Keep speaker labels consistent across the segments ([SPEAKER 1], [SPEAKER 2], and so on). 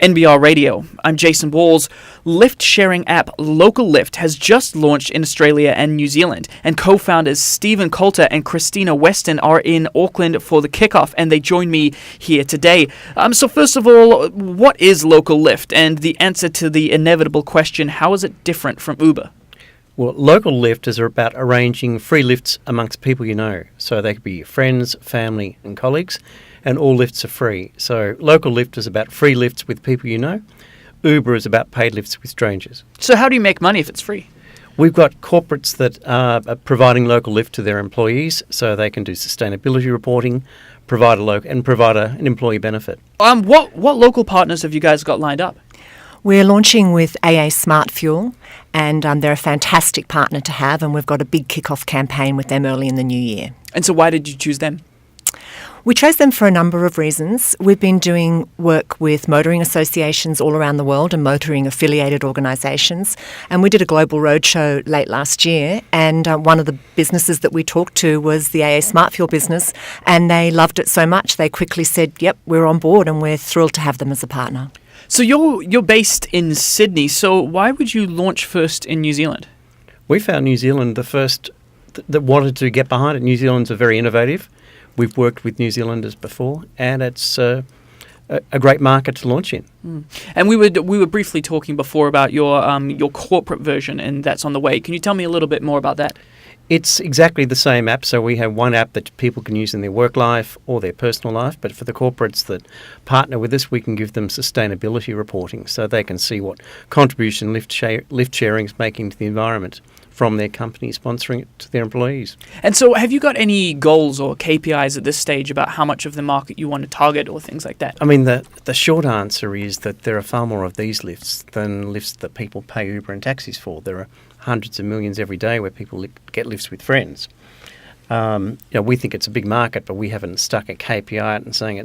[SPEAKER 1] NBR Radio. I'm Jason Walls. Lift sharing app Localift has just launched in Australia and New Zealand, and co-founders Stephen Coulter and Christina Weston are in Auckland for the kickoff, and they join me here today. So first of all, what is Localift? And the answer to the inevitable question, how is it different from Uber?
[SPEAKER 2] Well, local lift is about arranging free lifts amongst people you know. So they could be your friends, family and colleagues, and all lifts are free. So local lift is about free lifts with people you know. Uber is about paid lifts with strangers.
[SPEAKER 1] So how do you make money if it's free?
[SPEAKER 2] We've got corporates that are providing local lift to their employees so they can do sustainability reporting, provide an employee benefit.
[SPEAKER 1] What local partners have you guys got lined up?
[SPEAKER 3] We're launching with AA Smart Fuel, and they're a fantastic partner to have, and we've got a big kick-off campaign with them early in the new year.
[SPEAKER 1] And so why did you choose them?
[SPEAKER 3] We chose them for a number of reasons. We've been doing work with motoring associations all around the world and motoring affiliated organisations, and we did a global roadshow late last year, and one of the businesses that we talked to was the AA Smart Fuel business, and they loved it so much they quickly said, yep, we're on board and we're thrilled to have them as a partner.
[SPEAKER 1] So you're based in Sydney, so why would you launch first in New Zealand?
[SPEAKER 2] We found New Zealand the first that wanted to get behind it. New Zealand's are very innovative. We've worked with New Zealanders before, and it's a great market to launch in.
[SPEAKER 1] And we were briefly talking before about your corporate version, and that's on the way. Can you tell me a little bit more about that?
[SPEAKER 2] It's exactly the same app. So we have one app that people can use in their work life or their personal life. But for the corporates that partner with us, we can give them sustainability reporting so they can see what contribution lift sharing is making to the environment from their company sponsoring it to their employees.
[SPEAKER 1] And so have you got any goals or KPIs at this stage about how much of the market you want to target or things like that?
[SPEAKER 2] I mean, the short answer is that there are far more of these lifts than lifts that people pay Uber and taxis for. There are hundreds of millions every day where people get lifts with friends. We think it's a big market, but we haven't stuck a KPI out and saying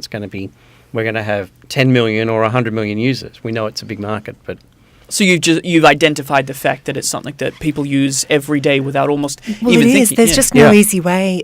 [SPEAKER 2] we're going to have 10 million or 100 million users. We know it's a big market, but...
[SPEAKER 1] So you've identified the fact that it's something that people use every day without almost even thinking.
[SPEAKER 3] Well, it is. There's just no easy way.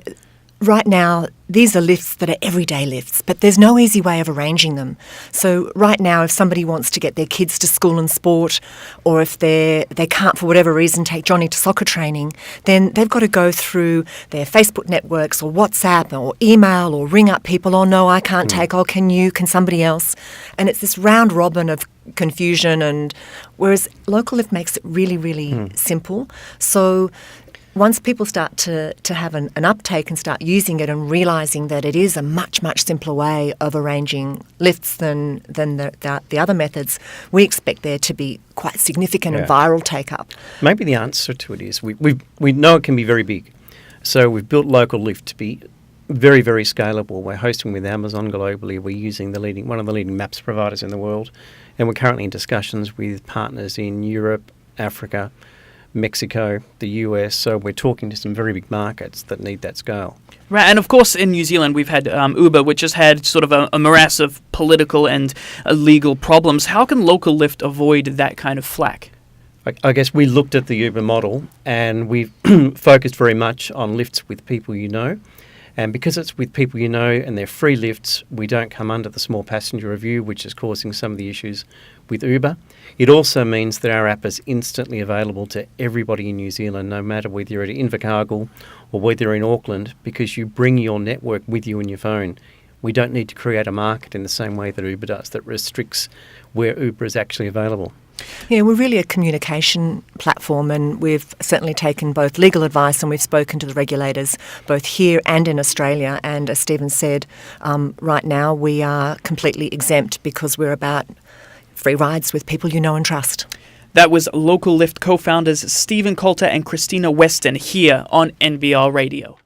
[SPEAKER 3] Right now, these are lifts that are everyday lifts, but there's no easy way of arranging them. So right now, if somebody wants to get their kids to school and sport, or if they can't, for whatever reason, take Johnny to soccer training, then they've got to go through their Facebook networks or WhatsApp or email or ring up people, oh, no, I can't take, oh, can somebody else? And it's this round robin of confusion, and whereas Localift makes it really, really simple. So once people start to have an uptake and start using it and realising that it is a much, much simpler way of arranging lifts than the other methods, we expect there to be quite significant and viral take-up.
[SPEAKER 2] Maybe the answer to it is we know it can be very big. So we've built Localift to be very, very scalable. We're hosting with Amazon globally. We're using one of the leading maps providers in the world. And we're currently in discussions with partners in Europe, Africa, Mexico, the US, so we're talking to some very big markets that need that scale.
[SPEAKER 1] Right, and of course in New Zealand we've had Uber, which has had sort of a morass of political and legal problems. How can Localift avoid that kind of flack?
[SPEAKER 2] I guess we looked at the Uber model and we've focused very much on lifts with people you know. And because it's with people you know and they're free lifts, we don't come under the small passenger review, which is causing some of the issues with Uber. It also means that our app is instantly available to everybody in New Zealand, no matter whether you're at Invercargill or whether you're in Auckland, because you bring your network with you in your phone. We don't need to create a market in the same way that Uber does, that restricts where Uber is actually available.
[SPEAKER 3] Yeah, we're really a communication platform, and we've certainly taken both legal advice and we've spoken to the regulators both here and in Australia. And as Stephen said, right now we are completely exempt because we're about free rides with people you know and trust.
[SPEAKER 1] That was Localift co-founders Stephen Coulter and Christina Weston here on NBR Radio.